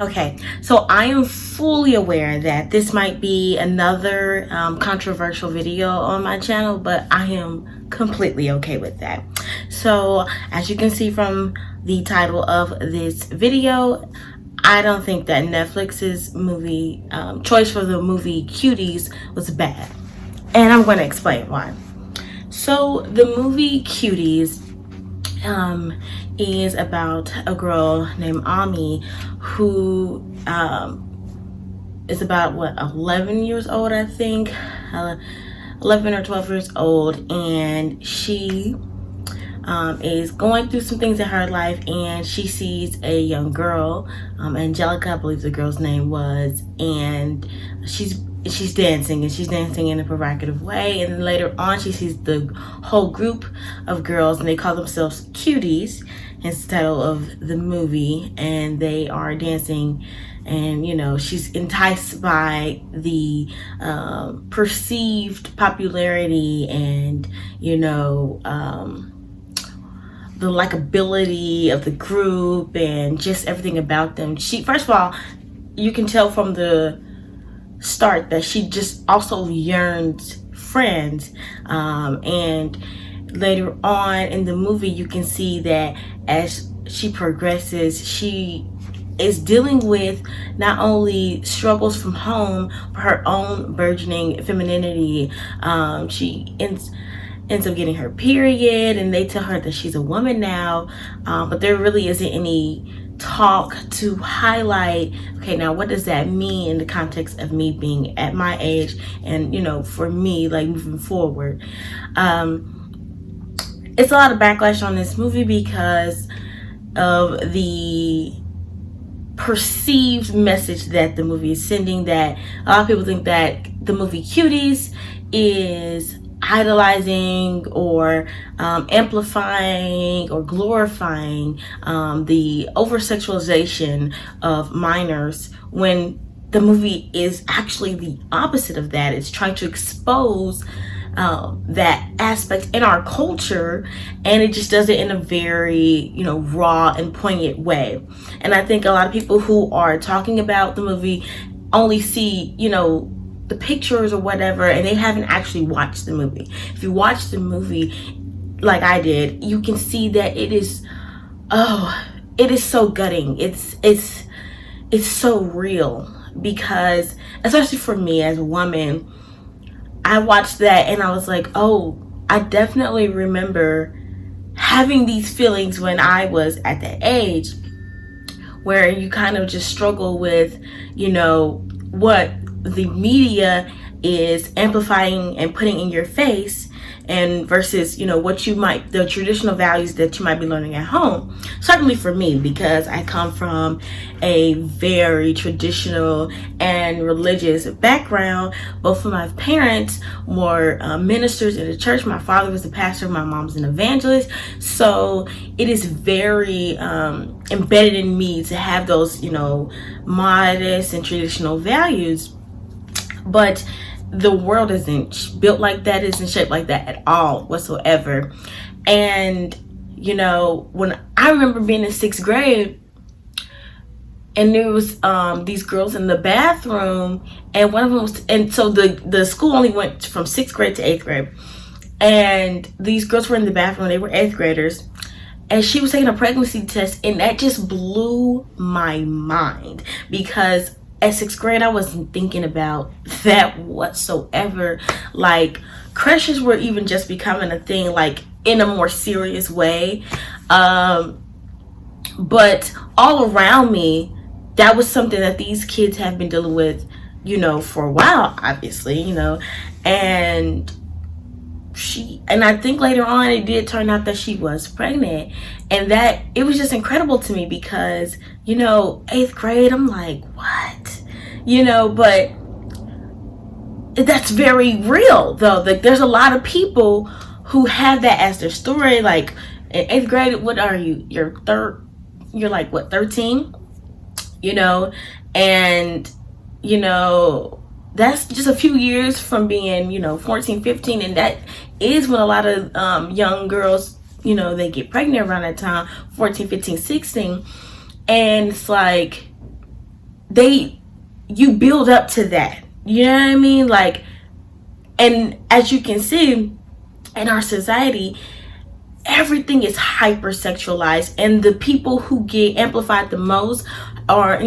Okay, so I am fully aware that this might be another controversial video on my channel, but I am completely okay with that. So as you can see from the title of this video, I don't think that Netflix's movie choice for the movie Cuties was bad, and I'm going to explain why. So the movie Cuties is about a girl named Ami who is about 11 years old, I think, 11 or 12 years old, and she is going through some things in her life, and she sees a young girl, Angelica, I believe the girl's name was, and she's dancing, and she's dancing in a provocative way, and then later on she sees the whole group of girls, and they call themselves Cuties, hence the title of the movie, and they are dancing, and you know, she's enticed by the perceived popularity and, you know, the likability of the group and just everything about them. She, first of all, you can tell from the start that she just also yearns friends, and later on in the movie you can see that as she progresses, she is dealing with not only struggles from home but her own burgeoning femininity. She ends up getting her period, and they tell her that she's a woman now, but there really isn't any talk to highlight, okay, now what does that mean in the context of me being at my age, and you know, for me, like, moving forward. It's a lot of backlash on this movie because of the perceived message that the movie is sending, that a lot of people think that the movie Cuties is idolizing or amplifying or glorifying the over-sexualization of minors, when the movie is actually the opposite of that. It's trying to expose that aspect in our culture, and it just does it in a very, you know, raw and poignant way. And I think a lot of people who are talking about the movie only see, you know, the pictures or whatever, and they haven't actually watched the movie. If you watch the movie like I did, you can see that it is, oh, it is so gutting. It's so real, because especially for me as a woman, I watched that and I was like, oh, I definitely remember having these feelings when I was at that age, where you kind of just struggle with, you know, what the media is amplifying and putting in your face, and versus, you know, what you might, the traditional values that you might be learning at home. Certainly for me, because I come from a very traditional and religious background. Both of my parents were ministers in the church. My father was a pastor, my mom's an evangelist. So it is very embedded in me to have those, you know, modest and traditional values. But the world isn't built like that, isn't shaped like that at all whatsoever. And you know, when I remember being in 6th grade, and there was these girls in the bathroom, and one of them was, and so the school only went from 6th grade to 8th grade, and these girls were in the bathroom, they were 8th graders, and she was taking a pregnancy test, and that just blew my mind, because at 6th grade, I wasn't thinking about that whatsoever. Like, crushes were even just becoming a thing, like, in a more serious way. But all around me, that was something that these kids have been dealing with, you know, for a while, obviously, you know. And I think later on, it did turn out that she was pregnant. And that, it was just incredible to me, because, you know, 8th grade, I'm like, what? You know, but that's very real, though. Like, there's a lot of people who have that as their story. Like, in 8th grade, what are you? You're like, what, 13? You know, and, you know, that's just a few years from being, you know, 14, 15. And that is when a lot of young girls, you know, they get pregnant around that time, 14, 15, 16. And it's like, you build up to that. You know what I mean? Like, and as you can see in our society, everything is hypersexualized, and the people who get amplified the most, or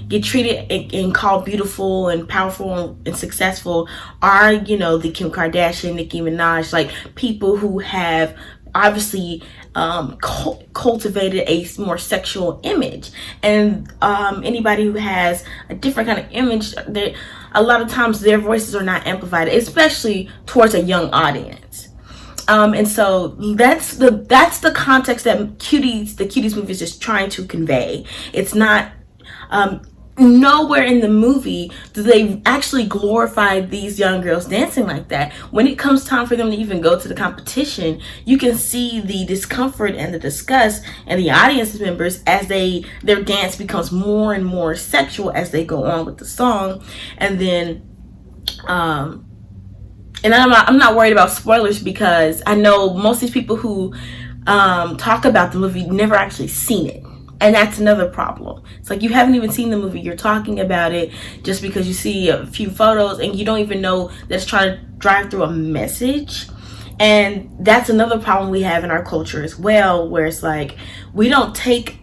get treated and called beautiful and powerful and successful, are the Kim Kardashian, Nicki Minaj, like people who have obviously cultivated a more sexual image. And anybody who has a different kind of image, that a lot of times their voices are not amplified, especially towards a young audience. And so that's the context that the Cuties movie is just trying to convey. It's not nowhere in the movie do they actually glorify these young girls dancing like that. When it comes time for them to even go to the competition, you can see the discomfort and the disgust and the audience members as their dance becomes more and more sexual as they go on with the song. And then and I'm not worried about spoilers, because I know most of these people who talk about the movie never actually seen it. And that's another problem. It's like, you haven't even seen the movie. You're talking about it just because you see a few photos, and you don't even know that it's trying to drive through a message. And that's another problem we have in our culture as well, where it's like, we don't take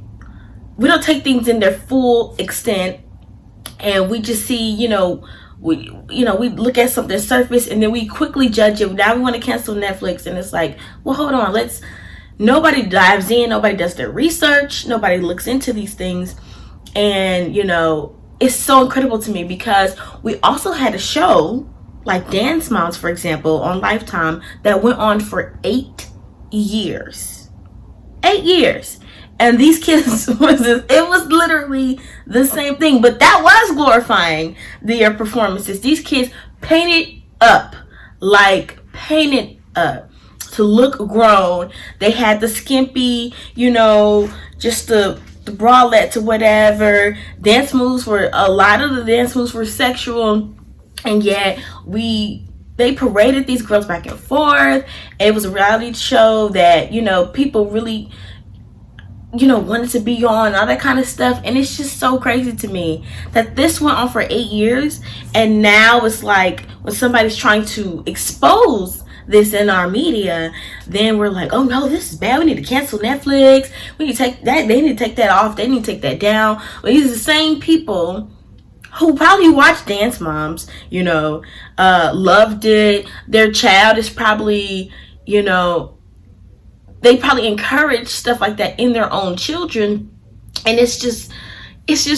things in their full extent, and we just see, we look at something surface, and then we quickly judge it. Now we want to cancel Netflix, and it's like, well, hold on, nobody dives in, nobody does their research, nobody looks into these things. And it's so incredible to me, because we also had a show like Dance Moms, for example, on Lifetime, that went on for 8 years. 8 years. And these kids, it was literally the same thing, but that was glorifying their performances. These kids painted up to look grown. They had the skimpy, just the bralettes or whatever. A lot of the dance moves were sexual, and yet they paraded these girls back and forth. It was a reality show that, people really wanted to be on, all that kind of stuff. And it's just so crazy to me that this went on for 8 years, and now it's like, when somebody's trying to expose this in our media, then we're like, oh no, this is bad, we need to cancel Netflix, we need to take that, they need to take that off, they need to take that down. But these are the same people who probably watched Dance Moms, loved it. Their child is probably, they probably encourage stuff like that in their own children. And it's just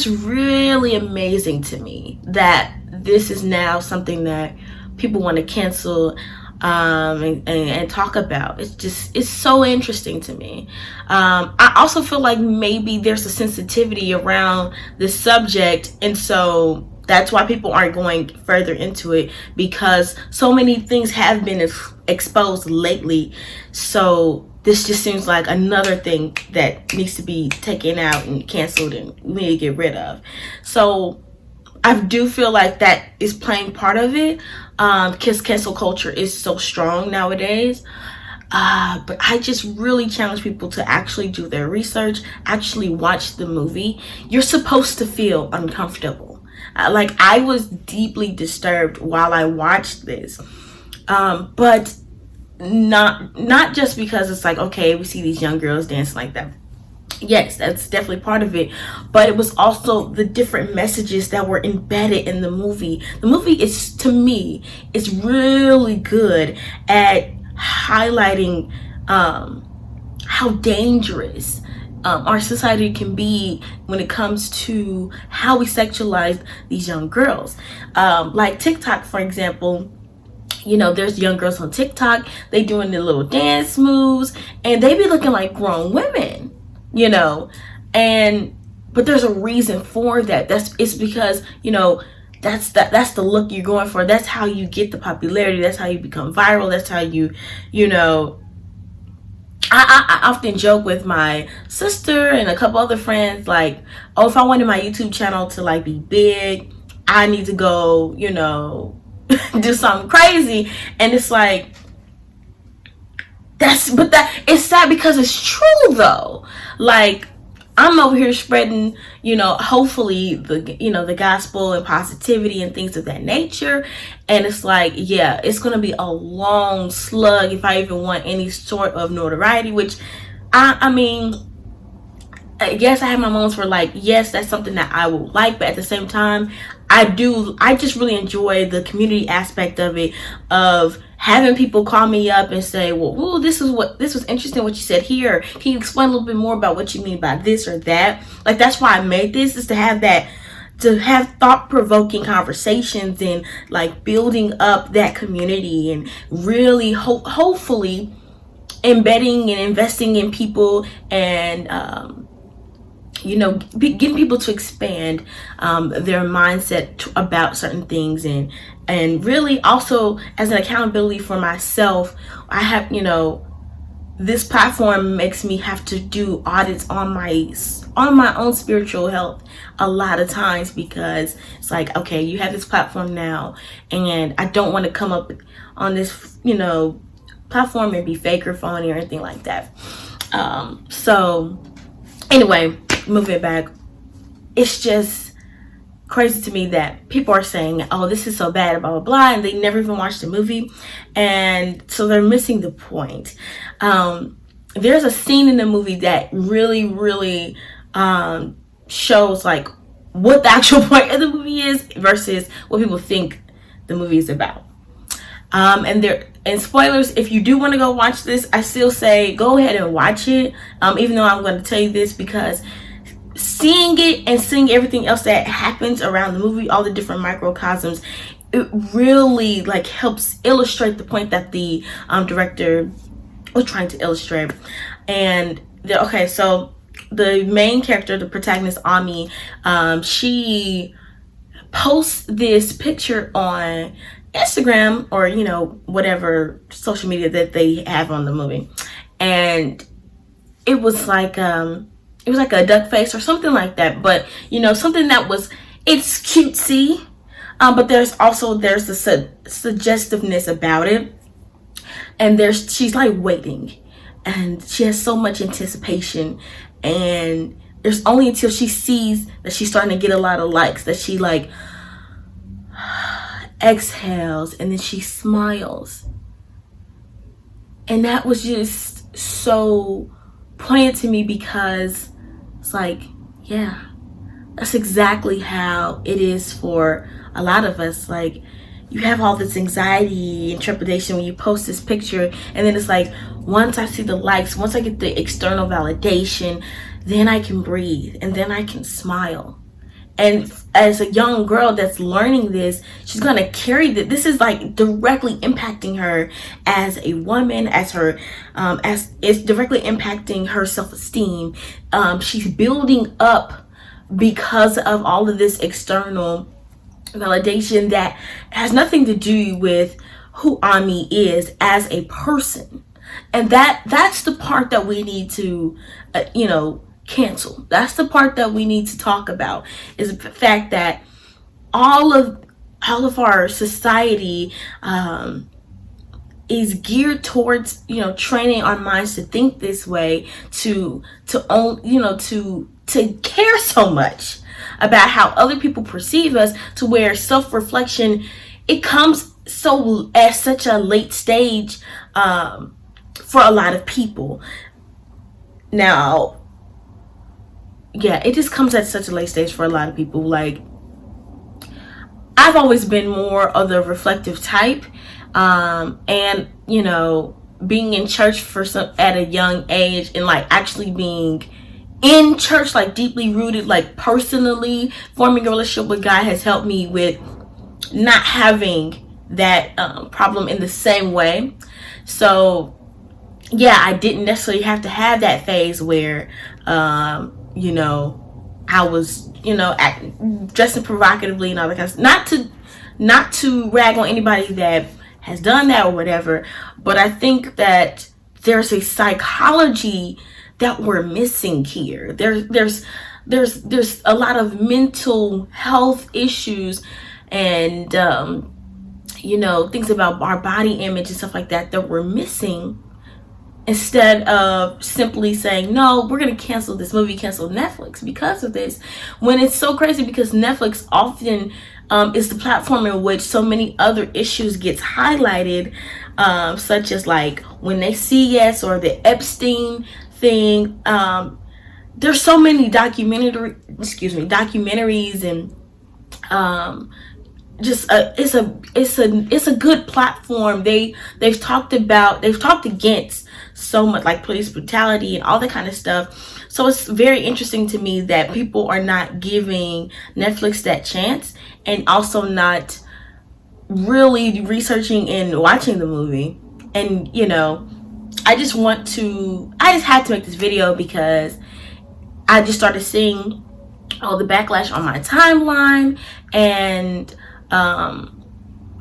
really amazing to me that this is now something that people want to cancel and talk about. It's so interesting to me. I also feel like maybe there's a sensitivity around this subject, and so that's why people aren't going further into it, because so many things have been exposed lately. So this just seems like another thing that needs to be taken out and canceled, and we need to get rid of. So I do feel like that is playing part of it, because cancel culture is so strong nowadays. But I just really challenge people to actually do their research, actually watch the movie. You're supposed to feel uncomfortable. Like, I was deeply disturbed while I watched this, but not just because it's like, okay, we see these young girls dancing like that. Yes, that's definitely part of it, but it was also the different messages that were embedded in the movie. The movie is, to me, is really good at highlighting how dangerous our society can be when it comes to how we sexualize these young girls. Like TikTok, for example. There's young girls on TikTok, they doing their little dance moves, and they be looking like grown women. But there's a reason for that. It's because, that's the look you're going for. That's how you get the popularity. That's how you become viral. That's how I often joke with my sister and a couple other friends, like, oh, if I wanted my YouTube channel to like be big, I need to go, do something crazy. And it's like, it's sad because it's true though. Like, I'm over here spreading, hopefully the gospel and positivity and things of that nature. And it's like, yeah, it's going to be a long slug if I even want any sort of notoriety, which I mean, yes, I have my moments where, like, yes, that's something that I would like, but at the same time, I just really enjoy the community aspect of it, of having people call me up and say, well, ooh, this was interesting what you said here. Can you explain a little bit more about what you mean by this or that? Like, that's why I made this, is to have thought-provoking conversations and, like, building up that community and really hopefully embedding and investing in people, and getting people to expand their mindset about certain things, and really also as an accountability for myself. I have, this platform makes me have to do audits on my own spiritual health a lot of times, because it's like, okay, you have this platform now, and I don't want to come up on this, platform and be fake or phony or anything like that. So anyway, moving back, it's just crazy to me that people are saying, oh, this is so bad, blah blah blah, and they never even watched the movie, and so they're missing the point. There's a scene in the movie that really shows, like, what the actual point of the movie is versus what people think the movie is about. And spoilers, if you do want to go watch this, I still say go ahead and watch it, even though I'm going to tell you this, because seeing it and seeing everything else that happens around the movie, all the different microcosms, it really, like, helps illustrate the point that the director was trying to illustrate. And so the main character, the protagonist, Ami, she posts this picture on Instagram, or whatever social media that they have on the movie, and it was like a duck face or something like that, but something that was, it's cutesy, but there's the suggestiveness about it, and she's like waiting, and she has so much anticipation, and there's only until she sees that she's starting to get a lot of likes that she, like, exhales, and then she smiles. And that was just so poignant to me, because it's like, yeah, that's exactly how it is for a lot of us. Like, you have all this anxiety and trepidation when you post this picture, and then it's like, once I see the likes, once I get the external validation, then I can breathe, and then I can smile. And as a young girl that's learning this, she's going to carry that. This is, like, directly impacting her as a woman, as it's directly impacting her self-esteem. She's building up because of all of this external validation that has nothing to do with who Ami is as a person. And that's the part that we need to, cancel. That's the part that we need to talk about, is the fact that all of our society is geared towards, training our minds to think this way, to own, to care so much about how other people perceive us, to where self-reflection, it comes at such a late stage for a lot of people. Now, yeah, it just comes at such a late stage for a lot of people. Like, I've always been more of the reflective type, and being in church at a young age, and, like, actually being in church, like, deeply rooted, like, personally forming a relationship with God has helped me with not having that problem in the same way. So yeah, I didn't necessarily have to have that phase where I was, dressing provocatively and all that kind of stuff. Not to rag on anybody that has done that or whatever, but I think that there's a psychology that we're missing here. There's a lot of mental health issues, and things about our body image and stuff like that we're missing. instead of simply saying, no, we're going to cancel this movie, cancel Netflix because of this. When it's so crazy, because Netflix often is the platform in which so many other issues gets highlighted, such as like when they see yes, or the Epstein thing. There's so many documentaries and it's a good platform. They've talked against so much, like police brutality and all that kind of stuff. So it's very interesting to me that people are not giving Netflix that chance, and also not really researching and watching the movie. And I just had to make this video because I just started seeing all the backlash on my timeline. And I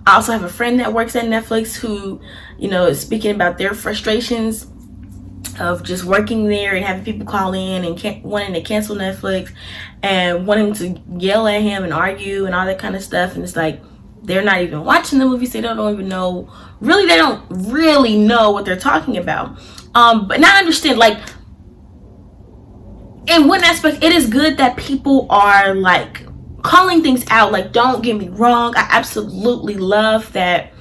also have a friend that works at Netflix who, is speaking about their frustrations of just working there and having people call in and wanting to cancel Netflix and wanting to yell at him and argue and all that kind of stuff. And it's like, they're not even watching the movies. They don't even know, they don't really know what they're talking about. But now I understand, like, in one aspect, it is good that people are like calling things out. Like, don't get me wrong, I absolutely love that,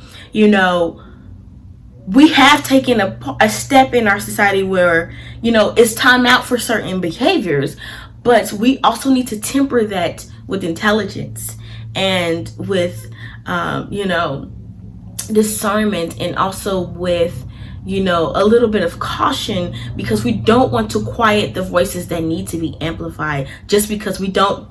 we have taken a step in our society where, it's time out for certain behaviors. But we also need to temper that with intelligence and with, discernment, and also with, a little bit of caution, because we don't want to quiet the voices that need to be amplified just because we don't,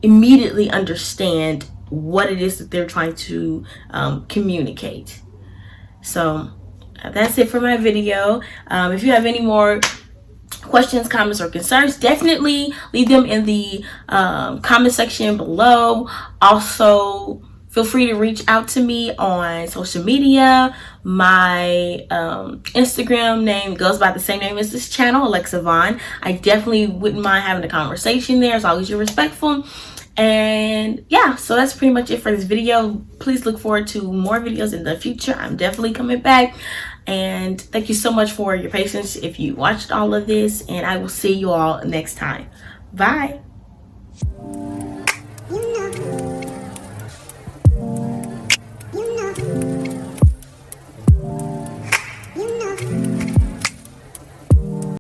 immediately understand what it is that they're trying to communicate. So that's it for my video. If you have any more questions, comments, or concerns, definitely leave them in the comment section below. Also, feel free to reach out to me on social media. My Instagram name goes by the same name as this channel, Alexa Vaughn. I definitely wouldn't mind having a conversation there as long as you're respectful. And yeah, so that's pretty much it for this video. Please look forward to more videos in the future. I'm definitely coming back. And thank you so much for your patience if you watched all of this. And I will see you all next time. Bye.